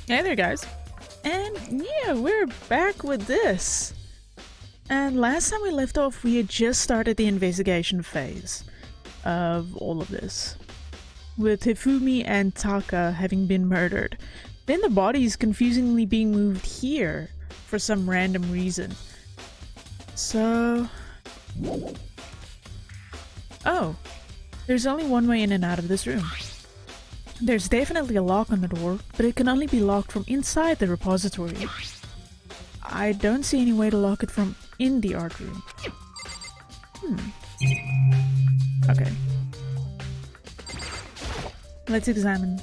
Hey there, guys. And yeah, we're back with this. And last time we left off, we had just started the investigation phase of all of this, with Hifumi and Taka having been murdered. Then the bodies confusingly being moved here for some random reason. So... oh, there's only one way in and out of this room. There's definitely a lock on the door, but it can only be locked from inside the repository. I don't see any way to lock it from in the art room. Okay. Let's examine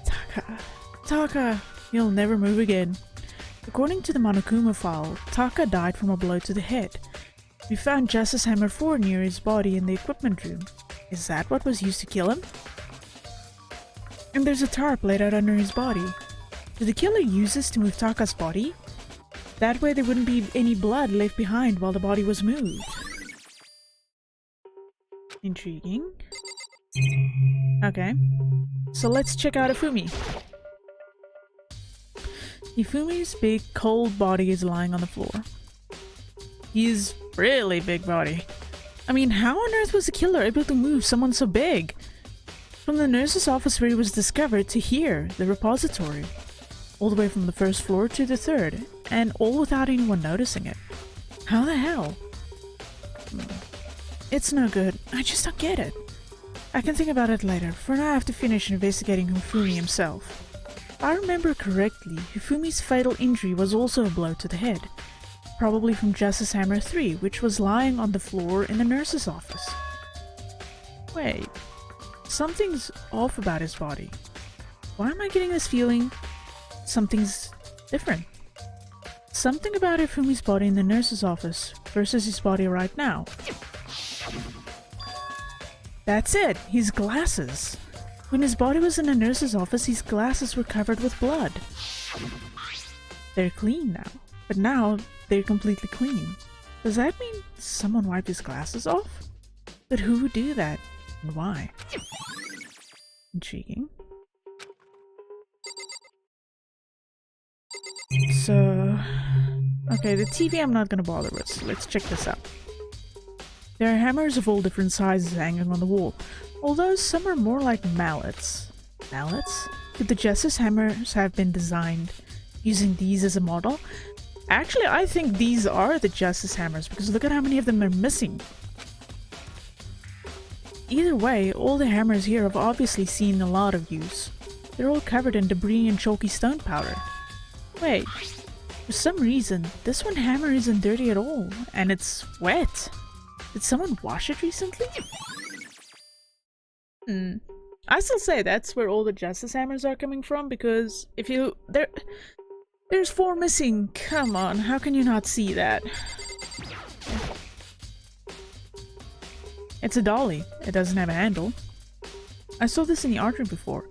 Taka. Taka! You'll never move again. According to the Monokuma file, Taka died from a blow to the head. We found Justice Hammer 4 near his body in the equipment room. Is that what was used to kill him? And there's a tarp laid out under his body. Did the killer use this to move Taka's body? That way there wouldn't be any blood left behind while the body was moved. Intriguing. Okay. So let's check out Hifumi. Hifumi's big, cold body is lying on the floor. He's really big body. I mean, how on earth was the killer able to move someone so big? From the nurse's office where he was discovered to here, the repository. All the way from the first floor to the third, and all without anyone noticing it. How the hell? It's no good. I just don't get it. I can think about it later. For now I have to finish investigating Hifumi himself. If I remember correctly, Hifumi's fatal injury was also a blow to the head. Probably from Justice Hammer 3, which was lying on the floor in the nurse's office. Wait. Something's off about his body. Why am I getting this feeling something's different? Something about Hifumi's body in the nurse's office versus his body right now. That's it! His glasses! When his body was in the nurse's office, his glasses were covered with blood. They're clean now, but now they're completely clean. Does that mean someone wiped his glasses off? But who would do that? And why? Intriguing. So... okay, the TV I'm not gonna bother with, so let's check this out. There are hammers of all different sizes hanging on the wall, although some are more like mallets. Mallets? Could the Justice Hammers have been designed using these as a model? Actually, I think these are the Justice Hammers, because look at how many of them are missing. Either way, all the hammers here have obviously seen a lot of use. They're all covered in debris and chalky stone powder. Wait, for some reason, this one hammer isn't dirty at all, and it's wet. Did someone wash it recently? I still say that's where all the Justice Hammers are coming from, because if you... there's 4 missing. Come on, how can you not see that? It's a dolly. It doesn't have a handle. I saw this in the art room before.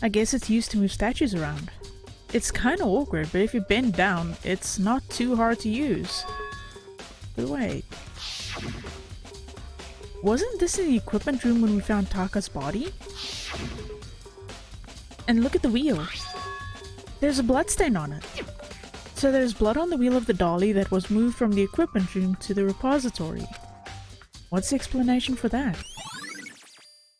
I guess it's used to move statues around. It's kinda awkward, but if you bend down, it's not too hard to use. But wait. Wasn't this in the equipment room when we found Taka's body? And look at the wheel. There's a bloodstain on it. So there's blood on the wheel of the dolly that was moved from the equipment room to the repository. What's the explanation for that?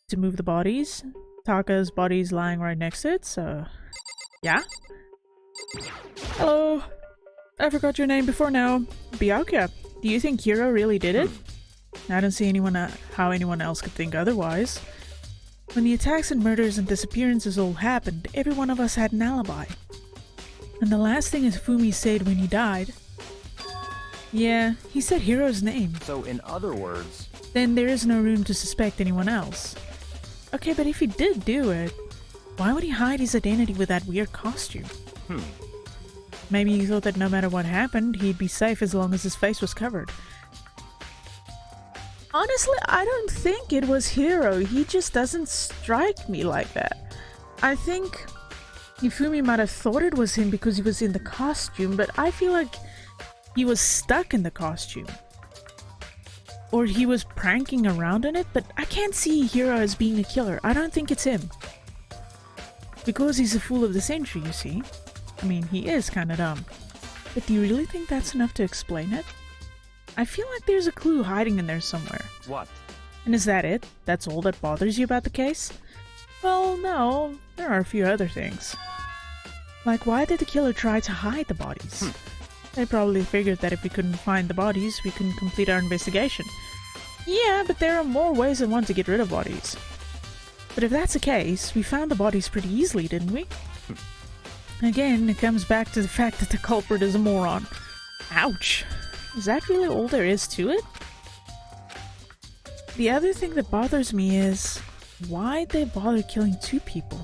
To move the bodies? Taka's body's lying right next to it, so... yeah? Hello! I forgot your name before now. Byakuya, do you think Hiro really did it? I don't see how anyone else could think otherwise. When the attacks and murders and disappearances all happened, every one of us had an alibi. And the last thing Hifumi said when he died... yeah, he said Hiro's name. So in other words... then there is no room to suspect anyone else. Okay, but if he did do it, why would he hide his identity with that weird costume? Maybe he thought that no matter what happened, he'd be safe as long as his face was covered. Honestly, I don't think it was Hiro. He just doesn't strike me like that. I think Hifumi might have thought it was him because he was in the costume, but I feel like he was stuck in the costume. Or he was pranking around in it, but I can't see Hiro as being a killer. I don't think it's him. Because he's a fool of the century, you see. I mean, he is kinda dumb. But do you really think that's enough to explain it? I feel like there's a clue hiding in there somewhere. What? And is that it? That's all that bothers you about the case? Well, no, there are a few other things. Like, why did the killer try to hide the bodies? They probably figured that if we couldn't find the bodies, we couldn't complete our investigation. Yeah, but there are more ways than one to get rid of bodies. But if that's the case, we found the bodies pretty easily, didn't we? Again, it comes back to the fact that the culprit is a moron. Ouch! Is that really all there is to it? The other thing that bothers me is, why'd they bother killing 2 people?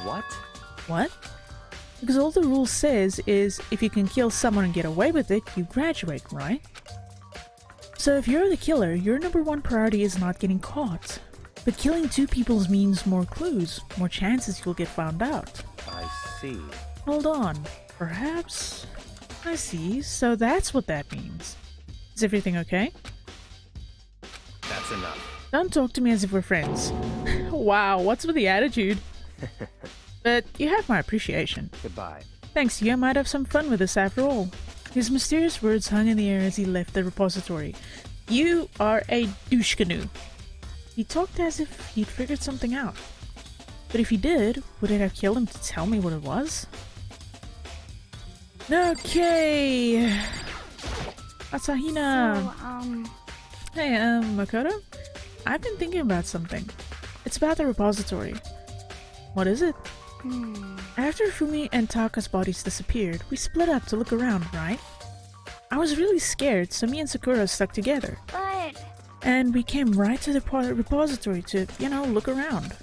What? What? Because all the rule says is, if you can kill someone and get away with it, you graduate, right? So if you're the killer, your number 1 priority is not getting caught. But killing 2 people means more clues, more chances you'll get found out. I see. Hold on. Perhaps? I see, so that's what that means. Is everything okay? That's enough. Don't talk to me as if we're friends. Wow, what's with the attitude? But you have my appreciation. Goodbye. Thanks, you might have some fun with this after all. His mysterious words hung in the air as he left the repository. You are a douche canoe. He talked as if he'd figured something out. But if he did, would it have killed him to tell me what it was? Okay. Asahina. Hey, Makoto? I've been thinking about something. It's about the repository. What is it? After Hifumi and Taka's bodies disappeared, we split up to look around, right? I was really scared, so me and Sakura stuck together. But... And we came right to the repository to, look around.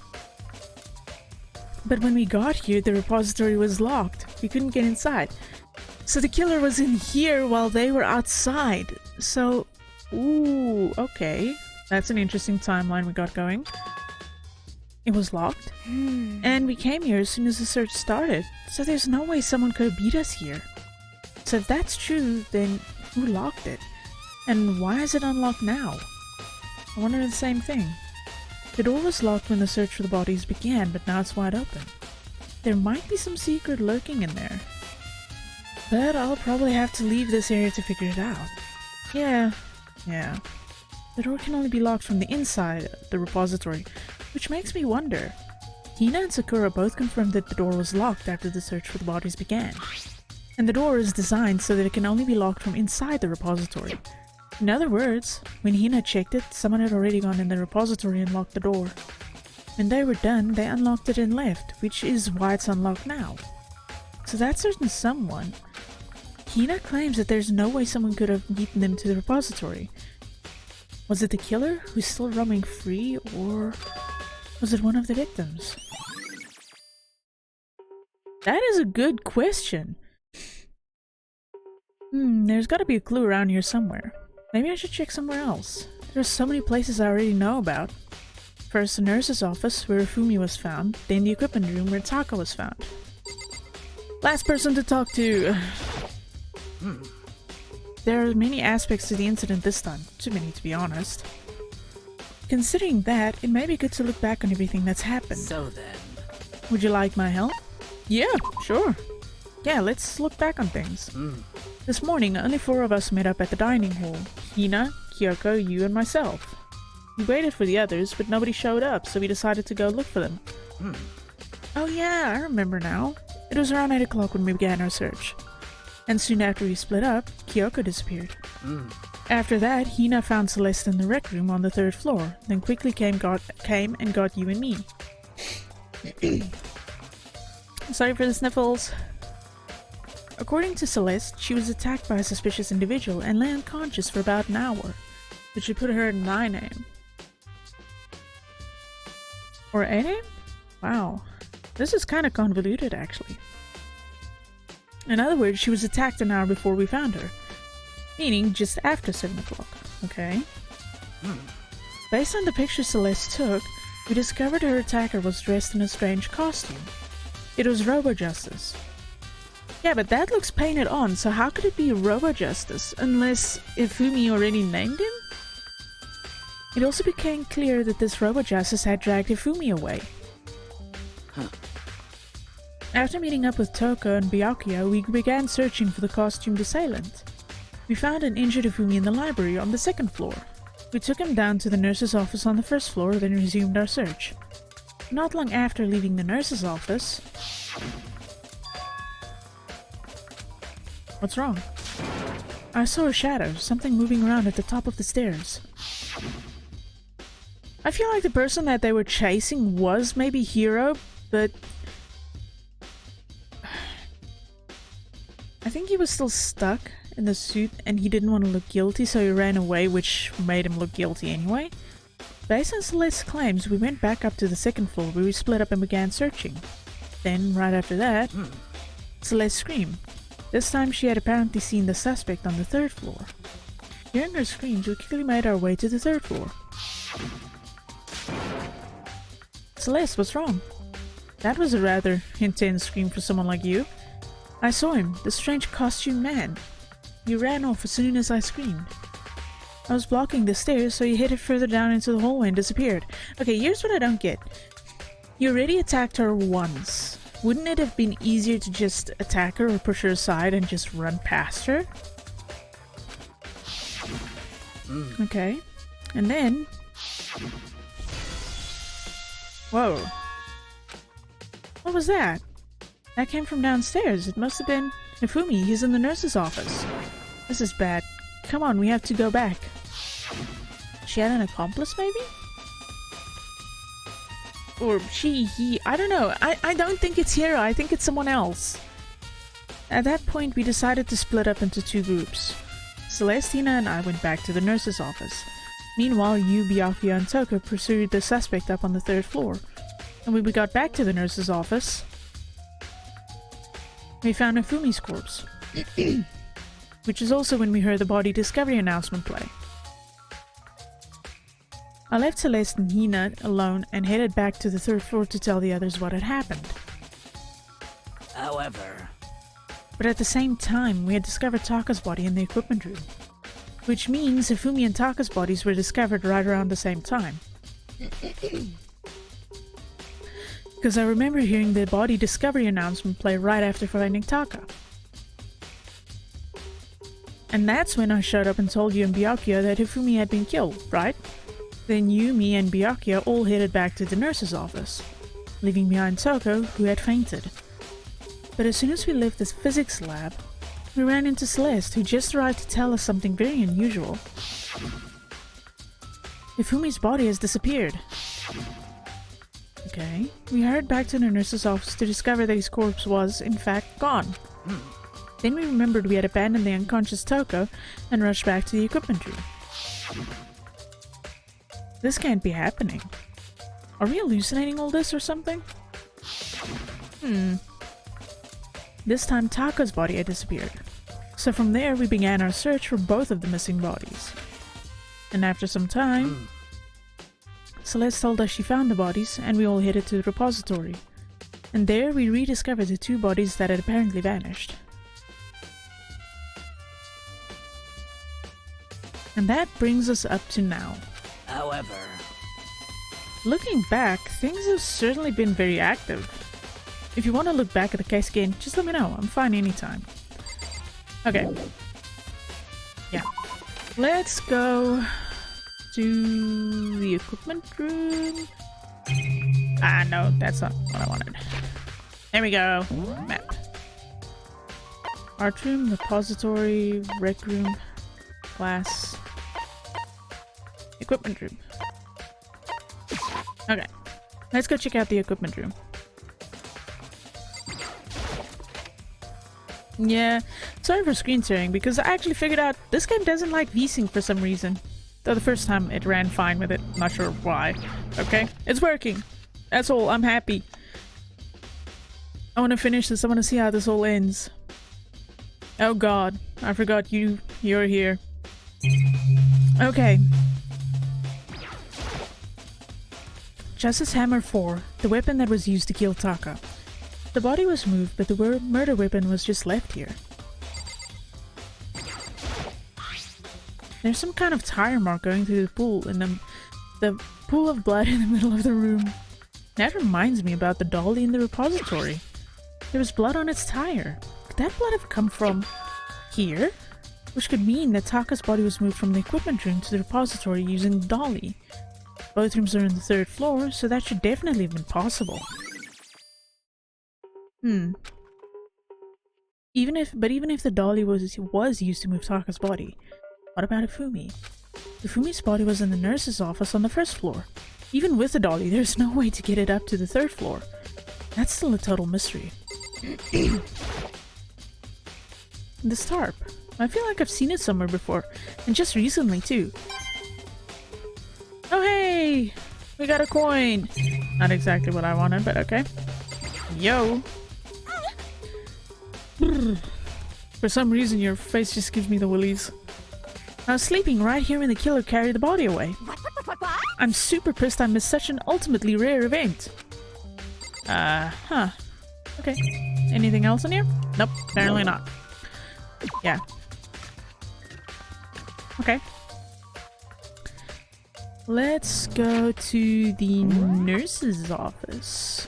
But when we got here, the repository was locked. We couldn't get inside. So the killer was in here while they were outside. So, ooh, okay. That's an interesting timeline we got going. It was locked. And we came here as soon as the search started. So there's no way someone could have beat us here. So if that's true, then who locked it? And why is it unlocked now? I wonder the same thing. The door was locked when the search for the bodies began, but now it's wide open. There might be some secret lurking in there. But I'll probably have to leave this area to figure it out. Yeah. The door can only be locked from the inside of the repository, which makes me wonder. Hina and Sakura both confirmed that the door was locked after the search for the bodies began. And the door is designed so that it can only be locked from inside the repository. In other words, when Hina checked it, someone had already gone in the repository and locked the door. When they were done, they unlocked it and left, which is why it's unlocked now. So that certain someone... Hina claims that there's no way someone could have beaten them to the repository. Was it the killer who's still roaming free, or was it one of the victims? That is a good question. There's gotta be a clue around here somewhere. Maybe I should check somewhere else. There's so many places I already know about. First the nurse's office, where Hifumi was found, then the equipment room, where Taka was found. Last person to talk to. There are many aspects to the incident this time, too many to be honest. Considering that, it may be good to look back on everything that's happened. So then... Would you like my help? Yeah, sure. Yeah, let's look back on things. This morning, only 4 of us met up at the dining hall. Hina, Kyoko, you, and myself. We waited for the others, but nobody showed up, so we decided to go look for them. Oh yeah, I remember now. It was around 8 o'clock when we began our search. And soon after we split up, Kyoko disappeared. After that, Hina found Celeste in the rec room on the 3rd floor, then quickly came and got you and me. Sorry for the sniffles. According to Celeste, she was attacked by a suspicious individual and lay unconscious for about an hour, which should put her at 9 AM. Or 8 AM? Wow. This is kind of convoluted, actually. In other words, she was attacked an hour before we found her, meaning just after 7 o'clock, okay? Based on the pictures Celeste took, we discovered her attacker was dressed in a strange costume. It was Robo-Justice. Yeah, but that looks painted on, so how could it be Robo-Justice, unless Hifumi already named him? It also became clear that this Robo-Justice had dragged Hifumi away. After meeting up with Taka and Byakuya, we began searching for the costumed assailant. We found an injured Hifumi in the library on the second floor. We took him down to the nurse's office on the first floor, then resumed our search. Not long after leaving the nurse's office... What's wrong? I saw a shadow, something moving around at the top of the stairs. I feel like the person that they were chasing was maybe Hiro, but... I think he was still stuck in the suit and he didn't want to look guilty, so he ran away, which made him look guilty anyway. Based on Celeste's claims, we went back up to the second floor where we split up and began searching. Then, right after that, Celeste screamed. This time she had apparently seen the suspect on the third floor. Hearing her screams, we quickly made our way to the third floor. Celeste, what's wrong? That was a rather intense scream for someone like you. I saw him, the strange costumed man. He ran off as soon as I screamed. I was blocking the stairs, so he headed further down into the hallway and disappeared. Okay, here's what I don't get. You already attacked her once. Wouldn't it have been easier to just attack her or push her aside and just run past her? Okay. And then... Whoa. What was that? That came from downstairs. It must have been Hifumi. He's in the nurse's office. This is bad. Come on, we have to go back. She had an accomplice, maybe? Or he, I don't know. I don't think it's Hiro. I think it's someone else. At that point, we decided to split up into two groups. Celestina and I went back to the nurse's office. Meanwhile, you, Byakuya, and Taka pursued the suspect up on the third floor. And when we got back to the nurse's office, we found Hifumi's corpse. Which is also when we heard the body discovery announcement play. I left Celeste and Hina alone and headed back to the third floor to tell the others what had happened. However... But at the same time, we had discovered Taka's body in the equipment room. Which means Hifumi and Taka's bodies were discovered right around the same time. Because I remember hearing the body discovery announcement play right after finding Taka. And that's when I showed up and told you and Byakuya that Hifumi had been killed, right? Then you, me, and Byakuya all headed back to the nurse's office, leaving behind Taka, who had fainted. But as soon as we left the physics lab, we ran into Celeste, who just arrived to tell us something very unusual. Hifumi's body has disappeared. Okay, we hurried back to the nurse's office to discover that his corpse was, in fact, gone. Then we remembered we had abandoned the unconscious Taka and rushed back to the equipment room. This can't be happening. Are we hallucinating all this or something? This time Taka's body had disappeared. So from there we began our search for both of the missing bodies. And after some time, Celeste told us she found the bodies and we all headed to the repository. And there we rediscovered the two bodies that had apparently vanished. And that brings us up to now. However... Looking back, things have certainly been very active. If you want to look back at the case again, just let me know. I'm fine anytime. Okay. Yeah. Let's go to the equipment room. Ah, no, that's not what I wanted. There we go. Map. Art room, repository, rec room, class, equipment room. Okay, let's go check out the equipment room. Yeah, sorry for screen sharing because I actually figured out this game doesn't like VSync for some reason. Though the first time it ran fine with it, not sure why. Okay, it's working. That's all, I'm happy. I want to finish this, I want to see how this all ends. Oh god, I forgot you're here. Okay. Justice Hammer 4, the weapon that was used to kill Taka. The body was moved, but the murder weapon was just left here. There's some kind of tire mark going through the pool, and the pool of blood in the middle of the room. That reminds me about the dolly in the repository. There was blood on its tire. Could that blood have come from here? Which could mean that Taka's body was moved from the equipment room to the repository using the dolly. Both rooms are on the 3rd floor, so that should definitely have been possible. Even if the dolly was used to move Taka's body, what about Hifumi? Hifumi's body was in the nurse's office on the 1st floor. Even with the dolly, there's no way to get it up to the 3rd floor. That's still a total mystery. This tarp. I feel like I've seen it somewhere before, and just recently too. Oh hey! We got a coin! Not exactly what I wanted, but okay. Yo! For some reason your face just gives me the willies. I was sleeping right here when the killer carried the body away. I'm super pissed I missed such an ultimately rare event. Huh. Okay. Anything else in here? Nope, apparently not. Yeah. Okay. Let's go to the nurse's office.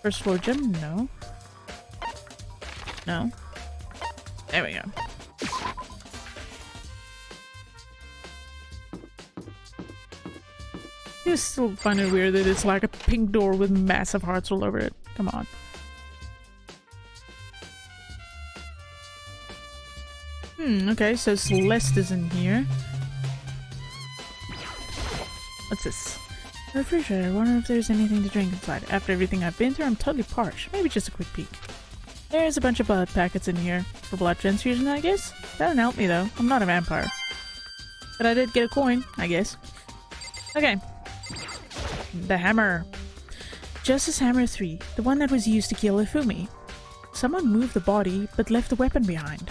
1st floor gym? No. No. There we go. I still find it weird that it's like a pink door with massive hearts all over it. Come on. Okay, so Celeste is in here. What's this? Refrigerator. I wonder if there's anything to drink inside. After everything I've been through, I'm totally parched. Maybe just a quick peek. There's a bunch of blood packets in here. For blood transfusion, I guess? That didn't help me though. I'm not a vampire. But I did get a coin, I guess. Okay. The hammer. Justice Hammer 3. The one that was used to kill Hifumi. Someone moved the body, but left the weapon behind.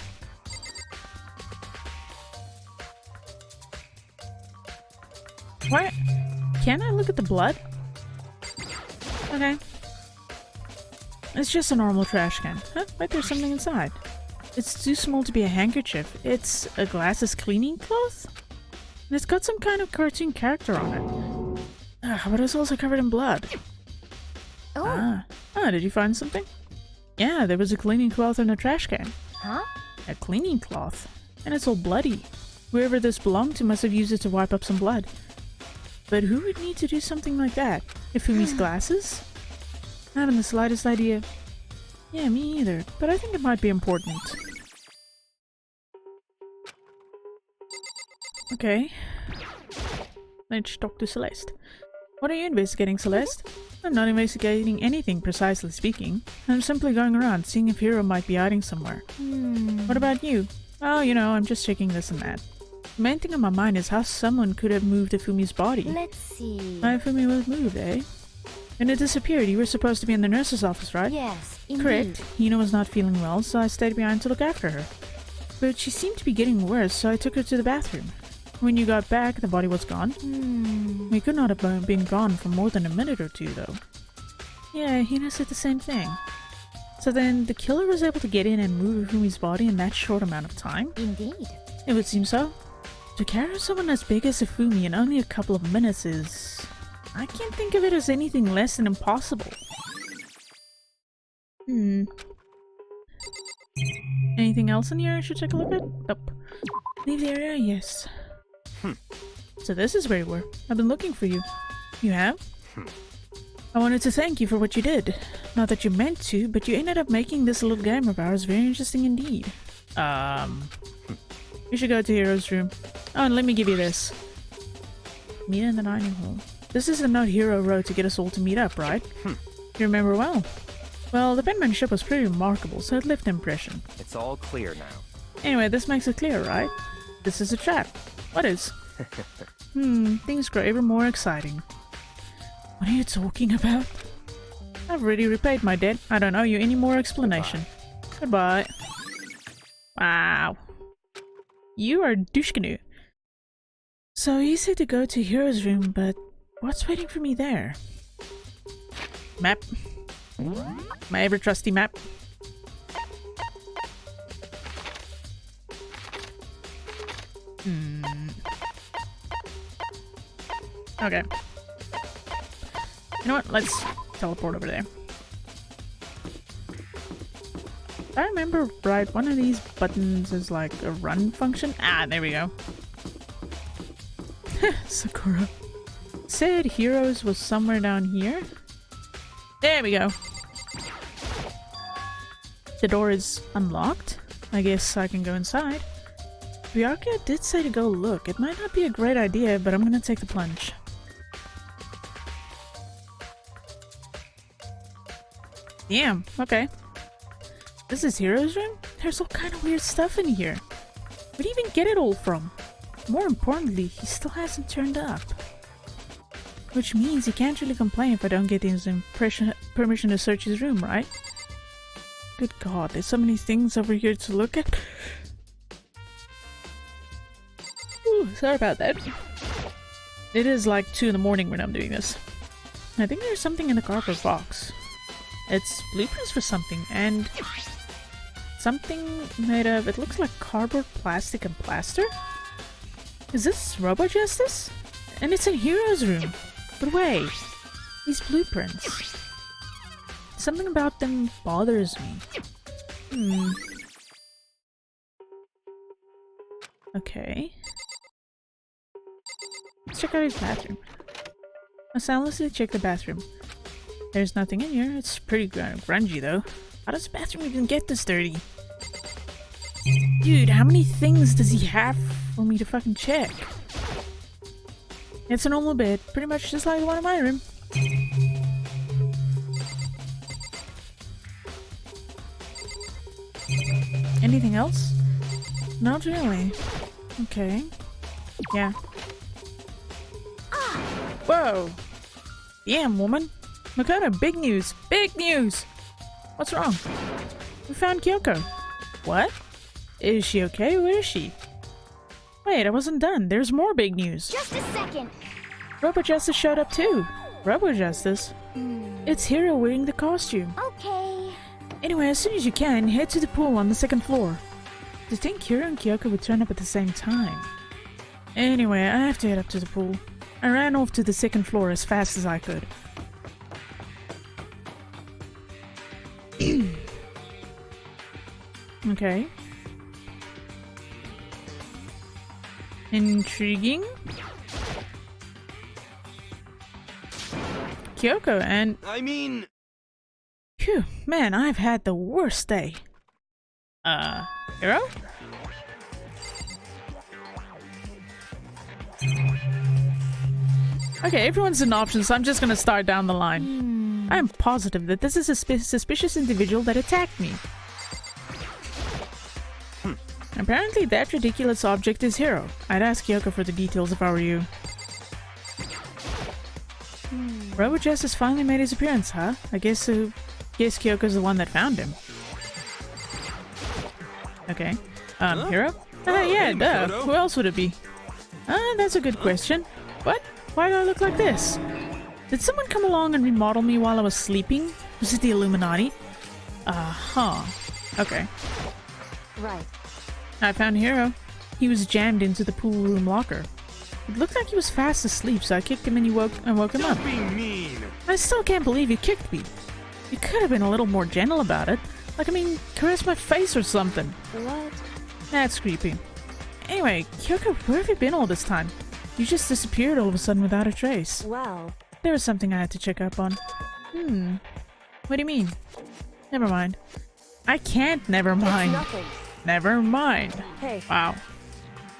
What? Can I look at the blood? Okay. It's just a normal trash can. Huh? Wait, there's something inside. It's too small to be a handkerchief. It's a glasses cleaning cloth? And it's got some kind of cartoon character on it. But it's also covered in blood. Oh. Did you find something? Yeah, there was a cleaning cloth in a trash can. Huh? A cleaning cloth? And it's all bloody. Whoever this belonged to must have used it to wipe up some blood. But who would need to do something like that? Hifumi's glasses? Not in the slightest idea. Yeah, me either. But I think it might be important. Okay. Let's talk to Celeste. What are you investigating, Celeste? I'm not investigating anything, precisely speaking. I'm simply going around, seeing if Hiro might be hiding somewhere. What about you? Oh, you know, I'm just checking this and that. The main thing on my mind is how someone could have moved Hifumi's body. Let's see. Hifumi was moved, eh? When it disappeared, you were supposed to be in the nurse's office, right? Yes, indeed. Correct. Hino was not feeling well, so I stayed behind to look after her. But she seemed to be getting worse, so I took her to the bathroom. When you got back, the body was gone. We could not have been gone for more than a minute or two, though. Yeah, Hino said the same thing. So then, the killer was able to get in and move Hifumi's body in that short amount of time? Indeed. It would seem so. To carry someone as big as Hifumi in only a couple of minutes is... I can't think of it as anything less than impossible. Anything else in here I should take a look at? Nope. Leave the area? Yes. So this is where you were. I've been looking for you. You have? I wanted to thank you for what you did. Not that you meant to, but you ended up making this little game of ours very interesting indeed. We should go to Hiro's room. Oh, and let me give you this. Meet in the dining hall. This is the note Hiro wrote to get us all to meet up, right? You remember well. Well, the penmanship was pretty remarkable, so it left an impression. It's all clear now. Anyway, this makes it clear, right? This is a trap. What is? Things grow ever more exciting. What are you talking about? I've already repaid my debt. I don't owe you any more explanation. Goodbye. Wow. You are douche-canoe. So he said to go to Hiro's room, but what's waiting for me there? Map. My ever trusty map. Okay. You know what? Let's teleport over there. I remember right, one of these buttons is like a run function. Ah, there we go. Sakura. Said Heroes was somewhere down here. There we go. The door is unlocked. I guess I can go inside. Byakuya did say to go look. It might not be a great idea, but I'm gonna take the plunge. Damn, okay. This is Hiro's room? There's all kind of weird stuff in here. Where'd he even get it all from? More importantly, he still hasn't turned up. Which means he can't really complain if I don't get his permission to search his room, right? Good god, there's so many things over here to look at. Ooh, sorry about that. It is like 2 in the morning when I'm doing this. I think there's something in the cardboard box. It's blueprints for something, and something made of, it looks like cardboard, plastic, and plaster? Is this Robo Justice? And it's in Hiro's room. But wait, these blueprints. Something about them bothers me. Okay. Let's check out his bathroom. I silently check the bathroom. There's nothing in here. It's pretty grungy though. How does the bathroom even get this dirty? Dude, how many things does he have for me to fucking check? It's a normal bed, pretty much just like the one in my room. Anything else? Not really. Okay. Yeah. Whoa! Damn, woman! Makoto, big news! Big news! What's wrong? We found Kyoko. What? Is she okay? Where is she? Wait, I wasn't done. There's more big news. Just a second. Robo Justice showed up too. Robo Justice? It's Hiro wearing the costume. Okay. Anyway, as soon as you can, head to the pool on the 2nd floor. To think Hiro and Kyoko would turn up at the same time. Anyway, I have to head up to the pool. I ran off to the 2nd floor as fast as I could. Okay. Intriguing. Kyoko and... I mean... Phew, man, I've had the worst day. Hiro? Okay, everyone's an option, so I'm just gonna start down the line. I'm positive that this is a suspicious individual that attacked me. Apparently that ridiculous object is Hiro. I'd ask Kyoko for the details if I were you. Robo Justice finally made his appearance, huh? I guess Kyoko's the one that found him. Okay. Hiro? Yeah, duh. Who else would it be? That's a good question. What? Why do I look like this? Did someone come along and remodel me while I was sleeping? Was it the Illuminati? Okay. Right. I found Hiro. He was jammed into the pool room locker. It looked like he was fast asleep, so I kicked him and he woke him up. Don't be mean. I still can't believe you kicked me. You could have been a little more gentle about it. Like, I mean, caress my face or something. What? That's creepy. Anyway, Kyoko, where have you been all this time? You just disappeared all of a sudden without a trace. Well... There was something I had to check up on. What do you mean? Never mind. I can't never mind. It's nothing. Never mind. Hey. Wow.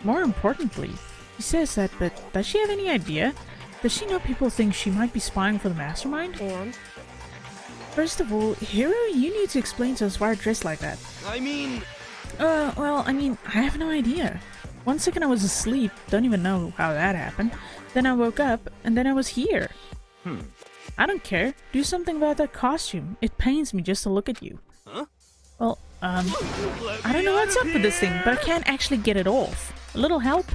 More importantly, she says that, but does she have any idea? Does she know people think she might be spying for the mastermind? And? First of all, Hiro, you need to explain to us why you're dressed like that. I mean... Well, I have no idea. One second I was asleep, don't even know how that happened. Then I woke up, and then I was here. I don't care. Do something about that costume. It pains me just to look at you. Huh? Well, I don't know what's up with this thing, but I can't actually get it off. A little help?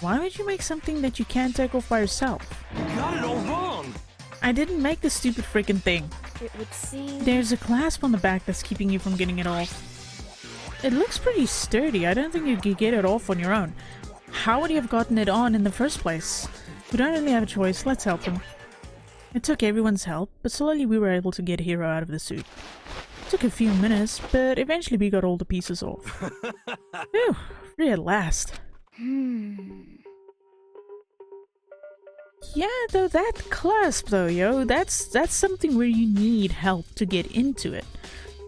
Why would you make something that you can't take off by yourself? You got it all wrong. I didn't make the stupid freaking thing. It would seem... There's a clasp on the back that's keeping you from getting it off. It looks pretty sturdy. I don't think you could get it off on your own. How would you have gotten it on in the first place? We don't really have a choice. Let's help him. It took everyone's help, but slowly we were able to get Hiro out of the suit. Took a few minutes, but eventually we got all the pieces off. Phew, free at last. Yeah, though, that clasp though, yo, that's something where you need help to get into it.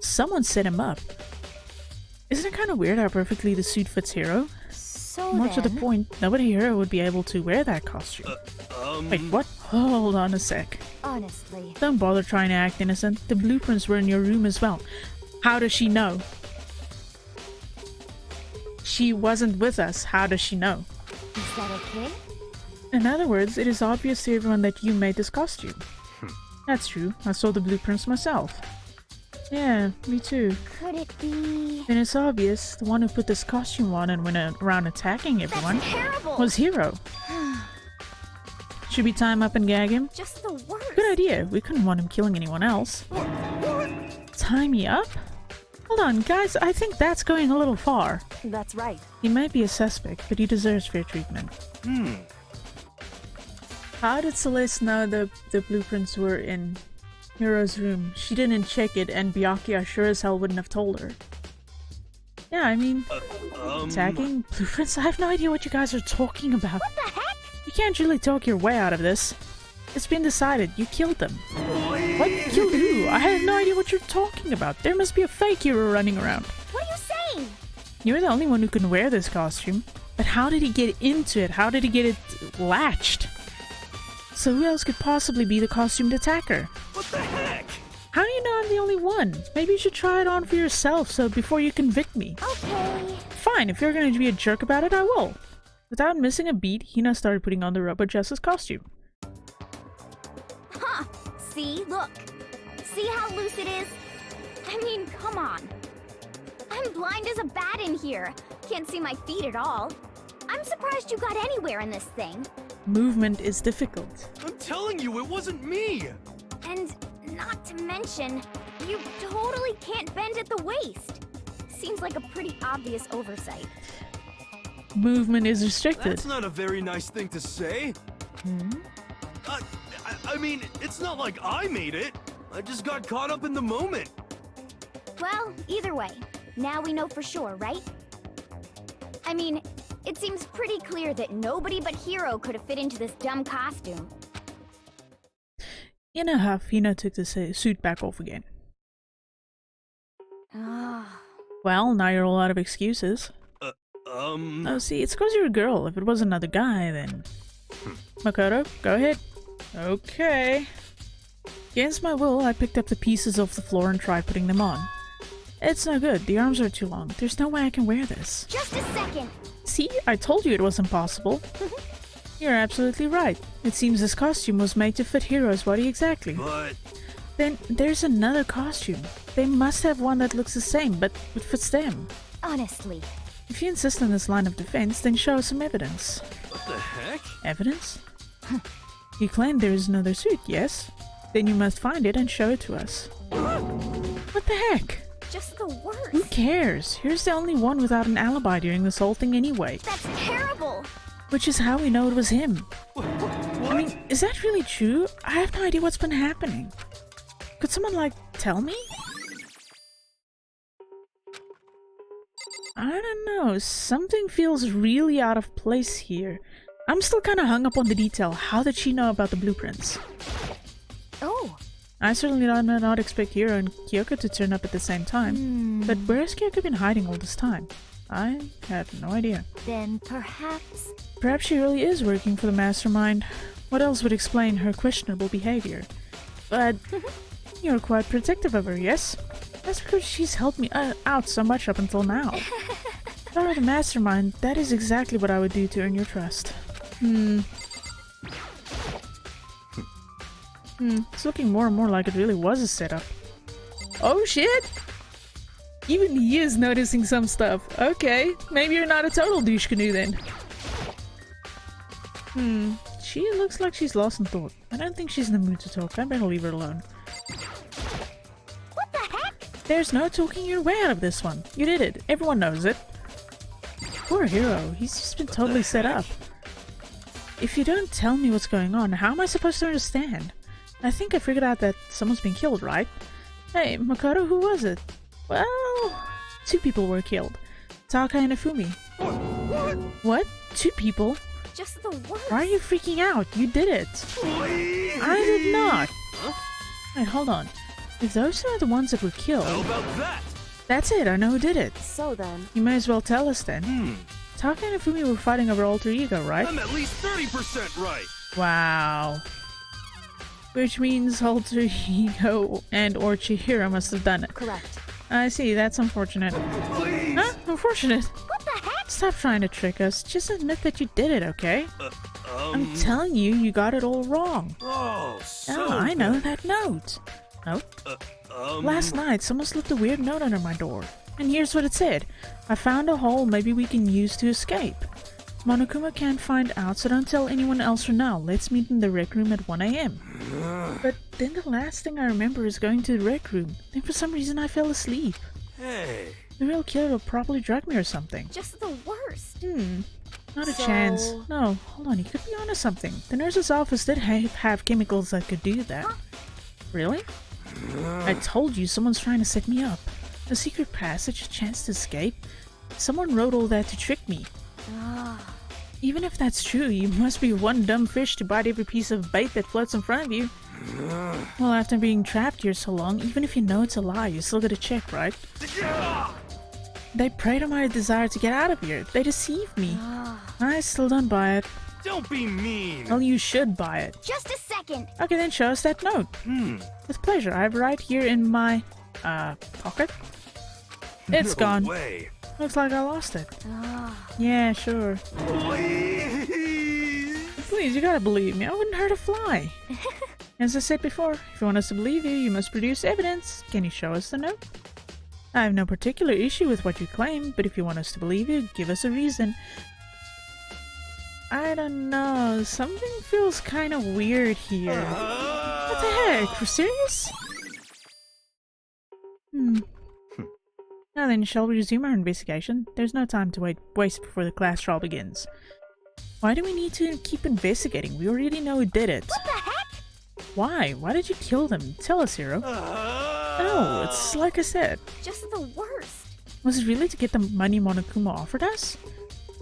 Someone set him up. Isn't it kind of weird how perfectly the suit fits Hiro? So More to the then, point, nobody here would be able to wear that costume. Wait, what? Hold on a sec. honestly, Don't bother trying to act innocent. The blueprints were in your room as well. How does she know? She wasn't with us. How does she know? is that okay? In other words, it is obvious to everyone that you made this costume. That's true. I saw the blueprints myself. Yeah, me too. Could it be? Then it's obvious the one who put this costume on and went around attacking everyone That's terrible! was Hiro. Should we tie him up and gag him? Just the worst! Good idea. We couldn't want him killing anyone else. Tie me up? Hold on, guys. I think that's going a little far. That's right. He might be a suspect, but he deserves fair treatment. How did Celeste know the blueprints were in Hiro's room? She didn't check it, and Byakuya sure as hell wouldn't have told her. Yeah, I mean, attacking blueprints? I have no idea what you guys are talking about. What the heck? You can't really talk your way out of this. It's been decided. You killed them. What? Killed who? I have no idea what you're talking about. There must be a fake hero running around. What are you saying? You're the only one who can wear this costume. But how did he get into it? How did he get it latched? So who else could possibly be the costumed attacker? What the heck? How do you know I'm the only one? Maybe you should try it on for yourself so before you convict me. Okay. Fine, if you're going to be a jerk about it, I will. Without missing a beat, Hina started putting on the Rubber Justice costume. Huh. See? Look. See how loose it is? I mean, come on. I'm blind as a bat in here. Can't see my feet at all. I'm surprised you got anywhere in this thing. Movement is difficult. I'm telling you, it wasn't me! And not to mention, you totally can't bend at the waist. Seems like a pretty obvious oversight. Movement is restricted. That's not a very nice thing to say. I mean, it's not like I made it. I just got caught up in the moment. Well, either way, now we know for sure, right? I mean, it seems pretty clear that nobody but Hiro could have fit into this dumb costume. In a huff, Hina took the suit back off again. Ah. Well, now you're all out of excuses. Oh, see, it's because you're a girl. If it was another guy, then... Makoto, go ahead. Okay. Against my will, I picked up the pieces off the floor and tried putting them on. It's no good. The arms are too long. There's no way I can wear this. Just a second. See? I told you it was impossible. You're absolutely right. It seems this costume was made to fit Hiro's body exactly. But... Then there's another costume. They must have one that looks the same, but it fits them. Honestly. If you insist on this line of defense, then show us some evidence. what the heck? Evidence? You claim there is another suit, yes? Then you must find it and show it to us. What the heck? Just the worst. Who cares? Here's the only one without an alibi during this whole thing anyway. That's terrible. Which is how we know it was him. What? I mean, is that really true? I have no idea what's been happening. Could someone, like, tell me? I don't know. Something feels really out of place here. I'm still kind of hung up on the detail. How did she know about the blueprints? Oh. I certainly did not expect Hiro and Kyoko to turn up at the same time. But where has Kyoko been hiding all this time? I have no idea. Then perhaps... Perhaps she really is working for the mastermind. What else would explain her questionable behavior? But you're quite protective of her, yes? That's because she's helped me out so much up until now. If I were the mastermind, that is exactly what I would do to earn your trust. It's looking more and more like it really was a setup. Oh shit! Even he is noticing some stuff. Okay, maybe you're not a total douche canoe then. She looks like she's lost in thought. I don't think she's in the mood to talk. I better leave her alone. What the heck? There's no talking your way out of this one. You did it. Everyone knows it. Poor Hiro. He's just been totally set up. If you don't tell me what's going on, how am I supposed to understand? I think I figured out that someone's been killed, right? Hey, Makoto, who was it? Well, 2 people were killed. Taka and Hifumi. What? What? 2 people? Just the worst. Why are you freaking out? You did it. Please. I did not. Huh? Wait, hold on. If those are the ones that were killed, How about that? that's it. I know who did it. So then, You may as well tell us then. Taka and Hifumi were fighting over alter ego, right? I'm at least 30% right. Wow. Which means alter ego and or Chihiro must have done it. correct. I see, that's unfortunate. Please. Huh? Unfortunate? What the heck? Stop trying to trick us. Just admit that you did it, okay? I'm Um. telling you, you got it all wrong. Oh, so Oh, I know bad. that note. Note? Um. Last night, someone slipped a weird note under my door. And here's what it said. I found a hole maybe we can use to escape. Monokuma can't find out, so don't tell anyone else for now. Let's meet in the rec room at 1 a.m. But then the last thing I remember is going to the rec room. Then for some reason I fell asleep. Hey. The real killer probably drugged me or something. Just the worst. Not a So- chance. No, hold on, you could be onto something. The nurse's office did have chemicals that could do that. Really? I told you someone's trying to set me up. A secret passage, a chance to escape. Someone wrote all that to trick me. Even if that's true, you must be one dumb fish to bite every piece of bait that floats in front of you. Well, after being trapped here so long, even if you know it's a lie, you still gotta check, right? They preyed on my desire to get out of here. They deceived me. I still don't buy it. Don't be mean. Well, you should buy it. Just a second. Okay, then show us that note. With pleasure. I have it right here in my, pocket. It's No gone. way. Looks like I lost it. Yeah, sure. Please. Please, you gotta believe me. I wouldn't hurt a fly. As I said before, if you want us to believe you, you must produce evidence. Can you show us the note? I have no particular issue with what you claim, but if you want us to believe you, give us a reason. I don't know. Something feels kind of weird here. What the heck? We're serious? Now then, shall we resume our investigation? There's no time to waste before the class trial begins. Why do we need to keep investigating? We already know who did it. What the heck? Why? Why did you kill them? Tell us, Hiro. No, it's like I said. Just the worst. Was it really to get the money Monokuma offered us?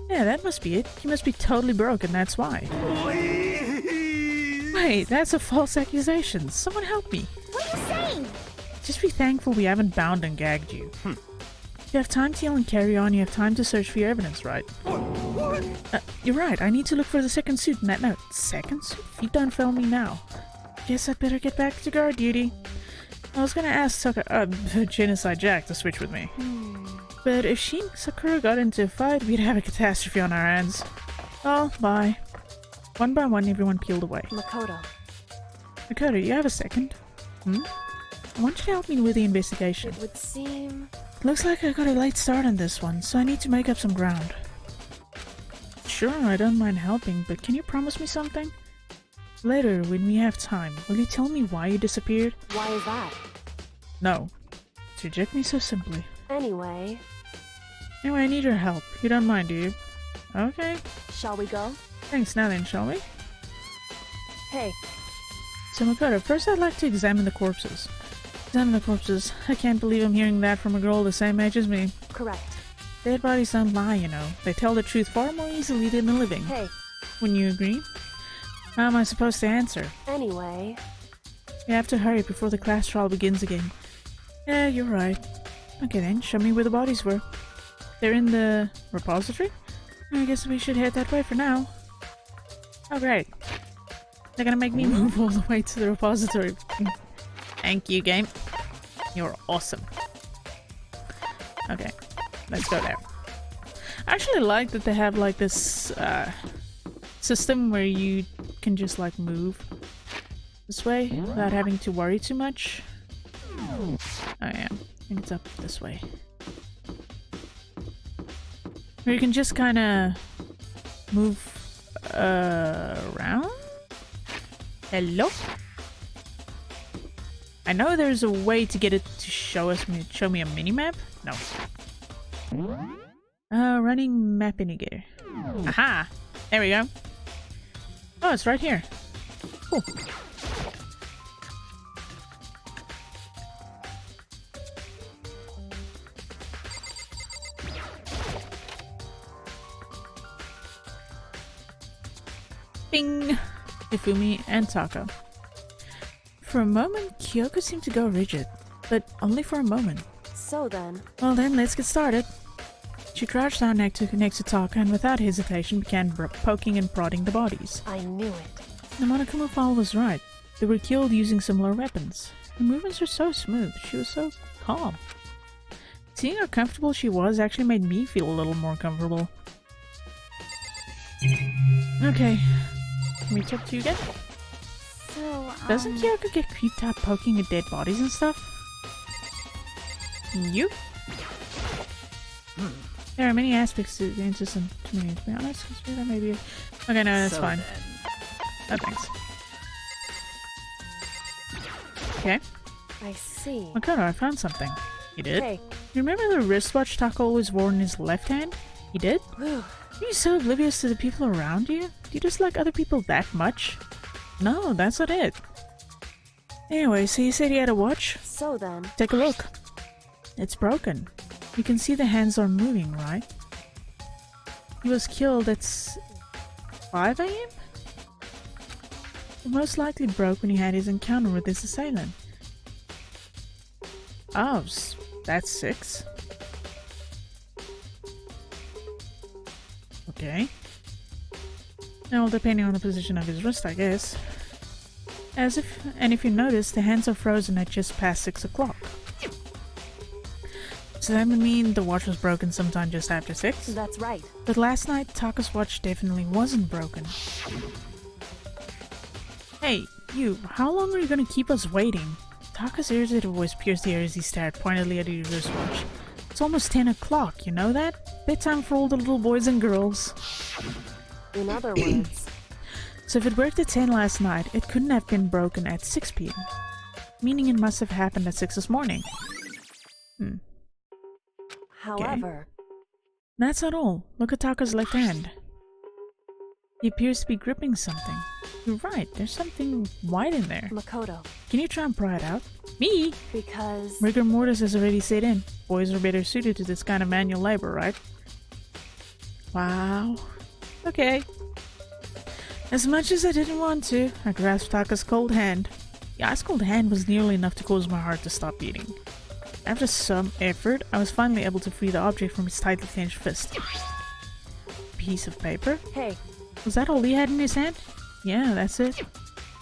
Yeah, that must be it. He must be totally broke and that's why. Please. Wait, that's a false accusation. Someone help me. What are you saying? Just be thankful we haven't bound and gagged you. You have time to heal and carry on. You have time to search for your evidence, right? What? You're right. I need to look for the second suit in that note. Second suit? Feet don't fail me now. Guess I'd better get back to guard duty. I was gonna ask Genocide Jack to switch with me. But if she and Sakura got into a fight, we'd have a catastrophe on our hands. Oh, bye. One by one, everyone peeled away. Makoto. Makoto, you have a second? I want you to help me with the investigation. It would seem... Looks like I got a late start on this one, so I need to make up some ground. Sure, I don't mind helping, but can you promise me something? Later, when we have time, will you tell me why you disappeared? Why is that? No. To reject me so simply. Anyway, Anyway, I need your help. You don't mind, do you? Okay. shall we go? Thanks, now then, shall we? Hey, So Makoto, first I'd like to examine the corpses. Examine the corpses. I can't believe I'm hearing that from a girl the same age as me. correct. Dead bodies don't lie, you know. They tell the truth far more easily than the living. Hey, Wouldn't you agree? How am I supposed to answer? anyway, You have to hurry before the class trial begins again. Yeah, you're right. Okay then, show me where the bodies were. They're in the repository? I guess we should head that way for now. Oh great. They're gonna make me move all the way to the repository. Thank you, game. You're awesome. Okay, let's go there. I actually like that they have like this system where you can just like move this way without having to worry too much. Oh yeah, I think it's up this way. Where you can just kind of move around? Hello? I know there's a way to get it to show me a mini-map? No. Running map indicator. Aha! There we go. Oh, it's right here. Cool. Bing! Hifumi and Taka. For a moment, Kyoko seemed to go rigid, but only for a moment. So then, Well then, let's get started. She crouched down next to Taka and without hesitation began poking and prodding the bodies. I knew it. The Monokuma file was right. They were killed using similar weapons. Her movements were so smooth, she was so calm. Seeing how comfortable she was actually made me feel a little more comfortable. Okay, can we talk to you again? So, Doesn't Kyoko get creeped out poking at dead bodies and stuff? You? There are many aspects to the interesting to me, to be honest. That may be... Okay, no, that's So fine. then. No thanks. Okay. I see. Makoto, I found something. You did? Hey. You remember the wristwatch Taka always wore in his left hand? He did? Whew. Are you so oblivious to the people around you? Do you dislike other people that much? No, that's not it. Anyway, so you said he had a watch? So then, Take a look. It's broken. You can see the hands are moving, right? He was killed at 5 AM? It most likely broke when he had his encounter with his assailant. Oh, that's 6. Okay. Well, depending on the position of his wrist, I guess. If you notice, the hands are frozen at just past 6 o'clock. So that would mean the watch was broken sometime just after 6? that's right. But last night, Taka's watch definitely wasn't broken. Hey, you, how long are you gonna keep us waiting? Taka's irritated voice pierced the air as he stared pointedly at his wristwatch. It's almost 10 o'clock, you know that? Bedtime for all the little boys and girls. In other words, So if it worked at 10 last night, it couldn't have been broken at 6 PM. Meaning it must have happened at 6 this morning. however, That's not all. Look at Taka's left hand. He appears to be gripping something. You're right, there's something white in there. Makoto, Can you try and pry it out? Me? because Rigor mortis has already set in. Boys are better suited to this kind of manual labor, right? Wow. Okay. As much as I didn't want to, I grasped Taka's cold hand. The ice cold hand was nearly enough to cause my heart to stop beating. After some effort, I was finally able to free the object from his tightly clenched fist. Piece of paper? hey, Was that all he had in his hand? Yeah, that's it.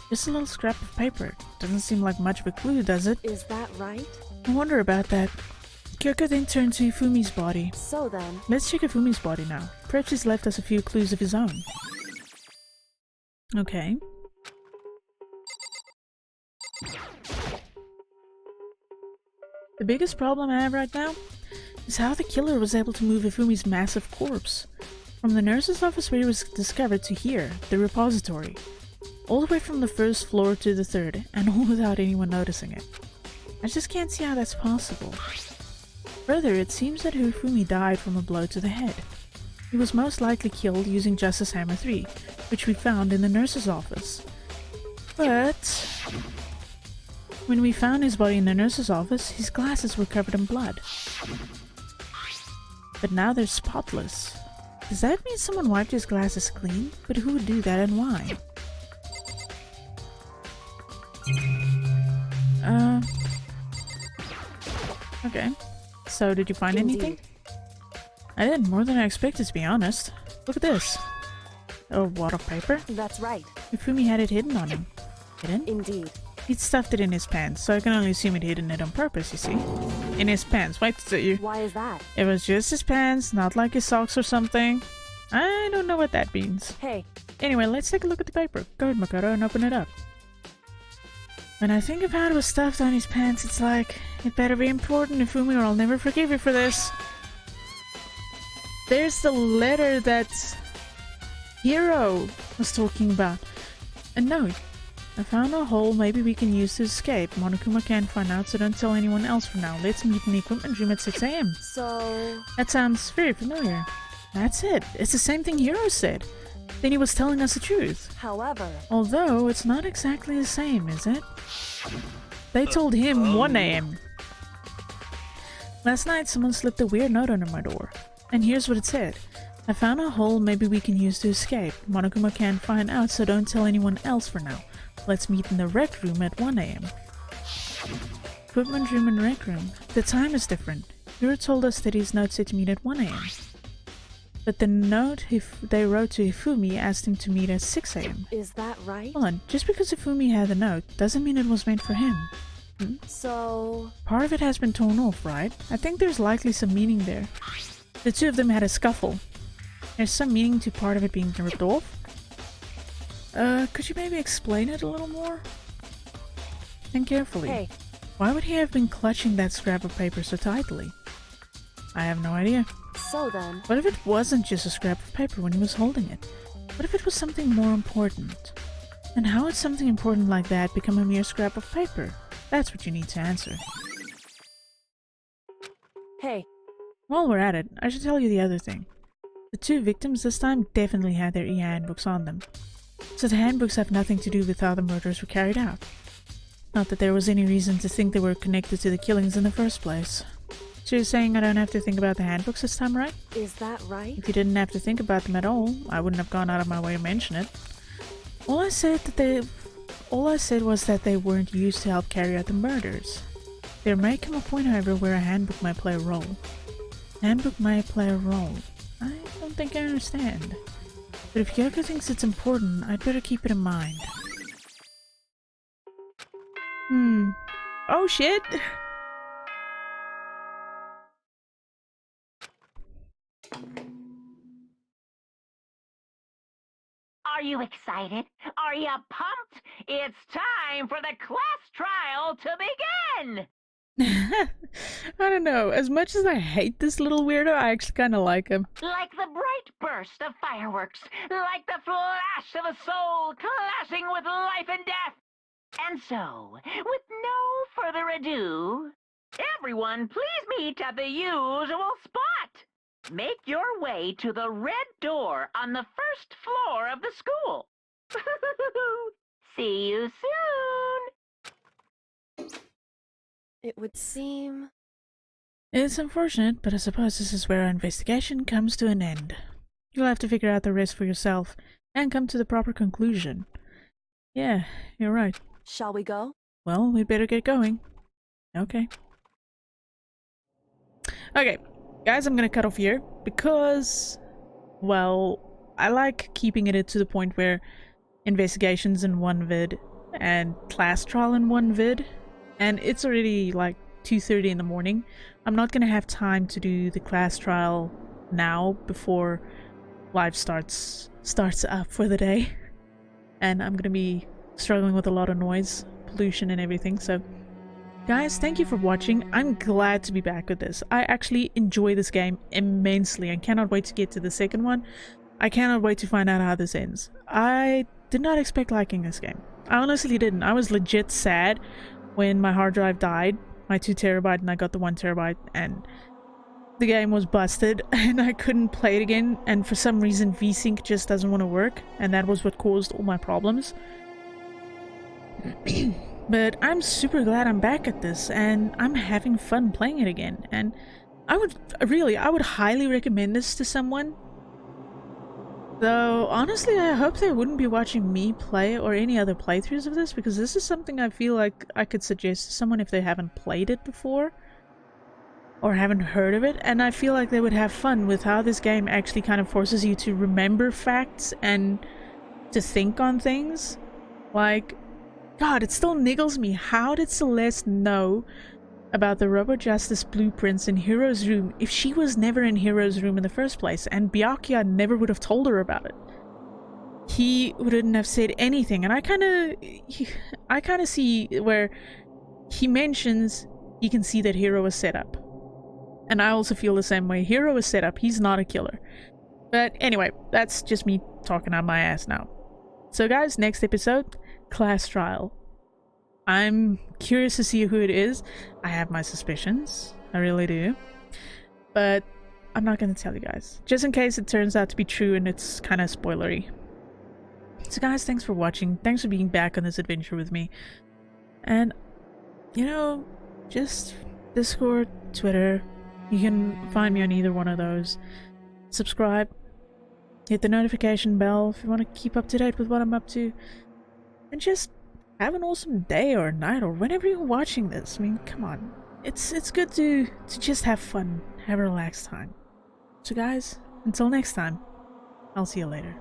Just a little scrap of paper. Doesn't seem like much of a clue, does it? is that right? I wonder about that. Kyoko then turned to Hifumi's body. So then, Let's check Hifumi's body now. Perhaps he's left us a few clues of his own. Okay. The biggest problem I have right now is how the killer was able to move Hifumi's massive corpse. From the nurse's office where he was discovered to here, the repository. All the way from the first floor to the third, and all without anyone noticing it. I just can't see how that's possible. Further, it seems that Hifumi died from a blow to the head. He was most likely killed using Justice Hammer 3, which we found in the nurse's office. But when we found his body in the nurse's office, his glasses were covered in blood. But now they're spotless. Does that mean someone wiped his glasses clean? But who would do that and why? Okay. So, did you find anything? I did more than I expected, to be honest. Look at this. A wad of paper? that's right. Hifumi had it hidden on him. Hidden? Indeed. He'd stuffed it in his pants, so I can only assume he'd hidden it on purpose, you see. In his pants, wiped it at you. Why is that? It was just his pants, not like his socks or something. I don't know what that means. Hey, Anyway, let's take a look at the paper. Go ahead, Makoto, and open it up. When I think of how it was stuffed on his pants, it's like, it better be important, Hifumi, or I'll never forgive you for this. There's the letter that Hiro was talking about. A note. I found a hole maybe we can use to escape. Monokuma can't find out, so don't tell anyone else for now. Let's meet in the equipment room at 6 AM. so... That sounds very familiar. That's it. It's the same thing Hiro said. Then he was telling us the truth. However, Although, it's not exactly the same, is it? They told him 1 AM. Last night, someone slipped a weird note under my door. And here's what it said. I found a hole maybe we can use to escape. Monokuma can't find out, so don't tell anyone else for now. Let's meet in the rec room at 1 AM. Equipment room and rec room. The time is different. Hiro told us that his note said to meet at 1 AM. But the note they wrote to Hifumi asked him to meet at 6 AM. Is that right? Hold on, just because Hifumi had the note doesn't mean it was meant for him. So... Part of it has been torn off, right? I think there's likely some meaning there. The two of them had a scuffle. There's some meaning to part of it being ripped off. Could you maybe explain it a little more? Think carefully. Hey. Why would he have been clutching that scrap of paper so tightly? I have no idea. So then... What if it wasn't just a scrap of paper when he was holding it? What if it was something more important? And how would something important like that become a mere scrap of paper? That's what you need to answer. Hey. While we're at it, I should tell you the other thing. The two victims this time definitely had their e-handbooks on them. So the handbooks have nothing to do with how the murders were carried out. Not that there was any reason to think they were connected to the killings in the first place. So you're saying I don't have to think about the handbooks this time, right? Is that right? If you didn't have to think about them at all, I wouldn't have gone out of my way to mention it. All I said was that they weren't used to help carry out the murders. There may come a point, however, where a handbook might play a role. Handbook might play a role. I don't think I understand. But if Yoko thinks it's important, I'd better keep it in mind. Oh shit! Are you excited? Are you pumped? It's time for the class trial to begin! I don't know, as much as I hate this little weirdo, I actually kinda like him. Like the bright burst of fireworks, like the flash of a soul clashing with life and death. And so, with no further ado, everyone please meet at the usual spot. Make your way to the red door on the first floor of the school. See you soon! It would seem... It's unfortunate, but I suppose this is where our investigation comes to an end. You'll have to figure out the rest for yourself, and come to the proper conclusion. Yeah, you're right. Shall we go? Well, we'd better get going. Okay. Okay, guys, I'm gonna cut off here, because, well, I like keeping it to the point where investigations in one vid, and class trial in one vid, and it's already like 2:30 in the morning. I'm not gonna have time to do the class trial now before live starts up for the day, and I'm gonna be struggling with a lot of noise, pollution and everything. So guys, thank you for watching. I'm glad to be back with this. I actually enjoy this game immensely and cannot wait to get to the second one. I cannot wait to find out how this ends. I did not expect liking this game. I honestly didn't. I was legit sad when my hard drive died, my 2 terabyte, and I got the 1 terabyte, and the game was busted and I couldn't play it again, and for some reason VSync just doesn't want to work, and that was what caused all my problems. But I'm super glad I'm back at this, and I'm having fun playing it again, and I would highly recommend this to someone. Though, honestly, I hope they wouldn't be watching me play or any other playthroughs of this, because this is something I feel like I could suggest to someone if they haven't played it before or haven't heard of it, and I feel like they would have fun with how this game actually kind of forces you to remember facts and to think on things. Like, God, it still niggles me. How did Celeste know about the Robo Justice blueprints in Hiro's room if she was never in Hiro's room in the first place, and Byakuya never would have told her about it? He wouldn't have said anything, and I kind of see where he mentions he can see that Hiro was set up. And I also feel the same way. Hiro was set up. He's not a killer. But anyway, that's just me talking out my ass now. So guys, next episode, class trial. I'm curious to see who it is. I have my suspicions. I really do. But I'm not going to tell you guys, just in case it turns out to be true and it's kind of spoilery. So guys, thanks for watching. Thanks for being back on this adventure with me. And, you know, just Discord, Twitter. You can find me on either one of those. Subscribe, hit the notification bell if you want to keep up to date with what I'm up to. And just have an awesome day or night or whenever you're watching this. I mean, come on. It's good to just have fun, have a relaxed time. So guys, until next time, I'll see you later.